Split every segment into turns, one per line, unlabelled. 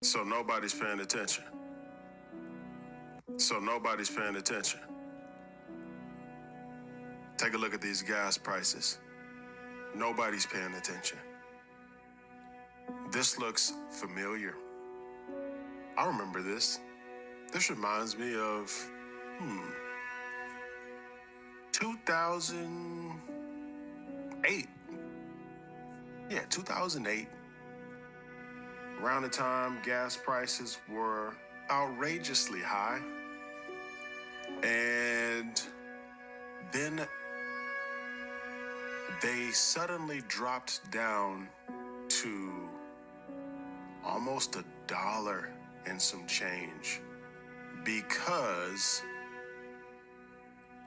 So nobody's paying attention. So nobody's paying attention. Take a look at these gas prices. Nobody's paying attention. This looks familiar. I remember this. This reminds me of 2008. Yeah, 2008. Around the time gas prices were outrageously high. And then they suddenly dropped down to almost $1 and some change because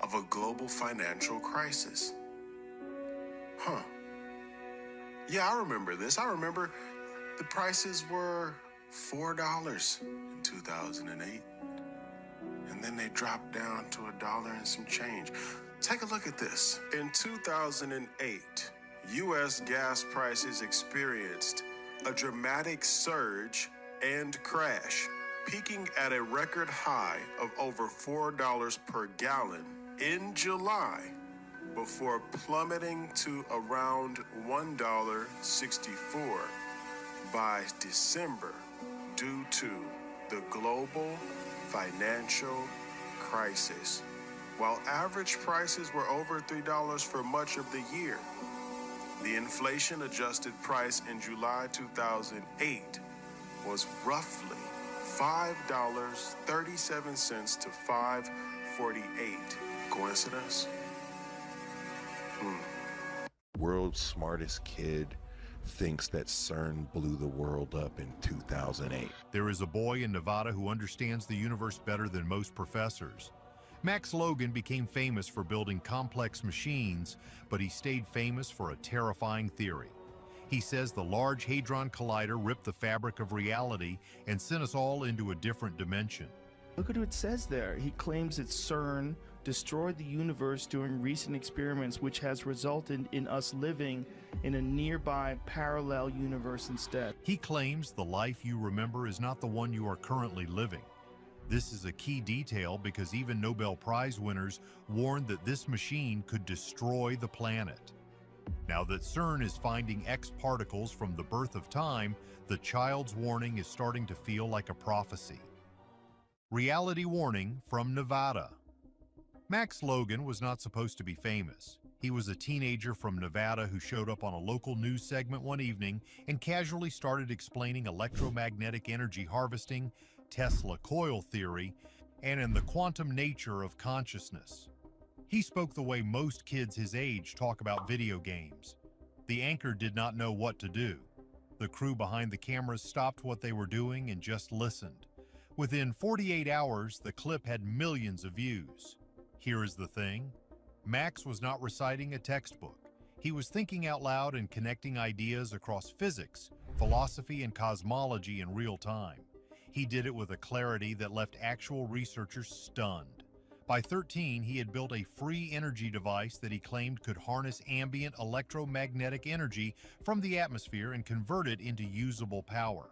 of a global financial crisis. Yeah, I remember this. I remember the prices were $4 in 2008. And then they dropped down to $1 and some change. Take a look at this. In 2008, U.S. gas prices experienced a dramatic surge and crash, peaking at a record high of over $4 per gallon in July, before plummeting to around $1.64 by December due to the global financial crisis. While average prices were over $3 for much of the year, the inflation-adjusted price in July 2008 was roughly $5.37 to $5.48. Coincidence?
World's smartest kid thinks that CERN blew the world up in 2008.
There is a boy in Nevada who understands the universe better than most professors. Max Logan became famous for building complex machines, but he stayed famous for a terrifying theory. He says the Large Hadron Collider ripped the fabric of reality and sent us all into a different dimension.
Look at what it says there. He claims that CERN destroyed the universe during recent experiments, which has resulted in us living in a nearby parallel universe instead.
He claims the life you remember is not the one you are currently living. This is a key detail because even Nobel Prize winners warned that this machine could destroy the planet. Now that CERN is finding X particles from the birth of time, the child's warning is starting to feel like a prophecy. Reality warning from Nevada. Max Logan was not supposed to be famous. He was a teenager from Nevada who showed up on a local news segment one evening and casually started explaining electromagnetic energy harvesting, Tesla coil theory, and the quantum nature of consciousness. He spoke the way most kids his age talk about video games. The anchor did not know what to do. The crew behind the cameras stopped what they were doing and just listened. Within 48 hours, the clip had millions of views. Here is the thing. Max was not reciting a textbook. He was thinking out loud and connecting ideas across physics, philosophy, and cosmology in real time. He did it with a clarity that left actual researchers stunned. By 13, he had built a free energy device that he claimed could harness ambient electromagnetic energy from the atmosphere and convert it into usable power.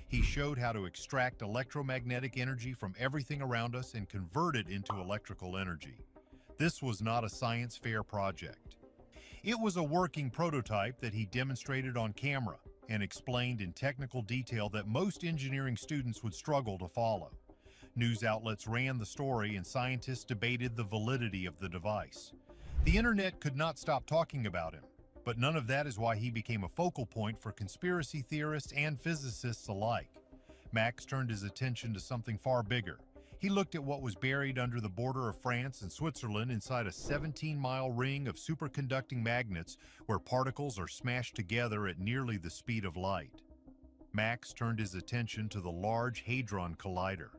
He showed how to extract electromagnetic energy from everything around us and convert it into electrical energy. This was not a science fair project. It was a working prototype that he demonstrated on camera and explained in technical detail that most engineering students would struggle to follow. News outlets ran the story and scientists debated the validity of the device. The internet could not stop talking about him, but none of that is why he became a focal point for conspiracy theorists and physicists alike. Max turned his attention to something far bigger. He looked at what was buried under the border of France and Switzerland inside a 17-mile ring of superconducting magnets where particles are smashed together at nearly the speed of light. Max turned his attention to the Large Hadron Collider.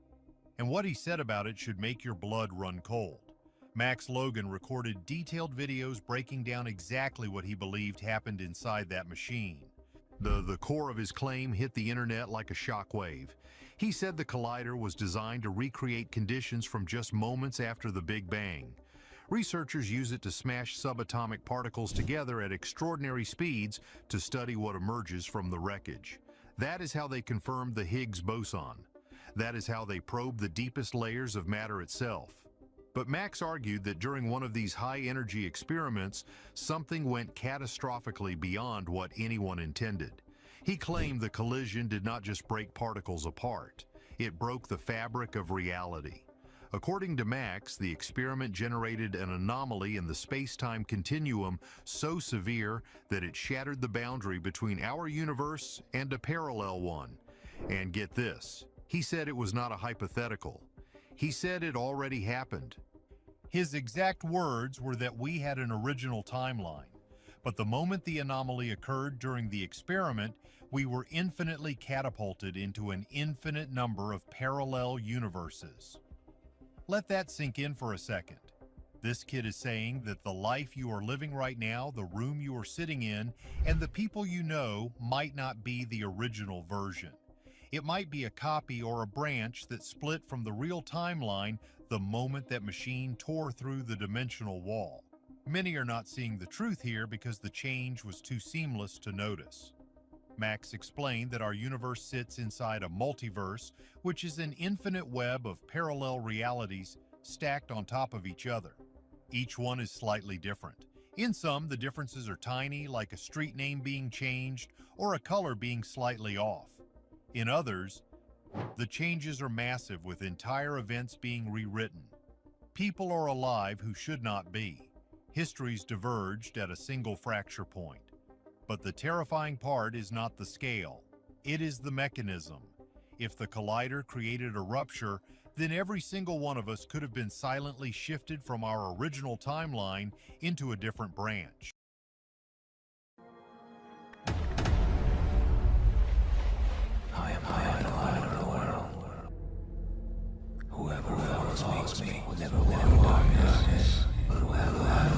And what he said about it should make your blood run cold. Max Logan recorded detailed videos breaking down exactly what he believed happened inside that machine. The core of his claim hit the internet like a shockwave. He said the collider was designed to recreate conditions from just moments after the Big Bang. Researchers use it to smash subatomic particles together at extraordinary speeds to study what emerges from the wreckage. That is how they confirmed the Higgs boson. That is how they probed the deepest layers of matter itself. But Max argued that during one of these high-energy experiments, something went catastrophically beyond what anyone intended. He claimed the collision did not just break particles apart, it broke the fabric of reality. According to Max, the experiment generated an anomaly in the space-time continuum so severe that it shattered the boundary between our universe and a parallel one. And get this, he said it was not a hypothetical. He said it already happened. His exact words were that we had an original timeline, but the moment the anomaly occurred during the experiment, we were infinitely catapulted into an infinite number of parallel universes. Let that sink in for a second. This kid is saying that the life you are living right now, the room you are sitting in, and the people you know might not be the original version. It might be a copy or a branch that split from the real timeline the moment that machine tore through the dimensional wall. Many are not seeing the truth here because the change was too seamless to notice. Max explained that our universe sits inside a multiverse, which is an infinite web of parallel realities stacked on top of each other. Each one is slightly different. In some, the differences are tiny, like a street name being changed or a color being slightly off. In others, the changes are massive, with entire events being rewritten. People are alive who should not be. Histories diverged at a single fracture point. But the terrifying part is not the scale. It is the mechanism. If the collider created a rupture, then every single one of us could have been silently shifted from our original timeline into a different branch.
I am the light of the world. Whoever follows me will never walk in darkness, but will have light.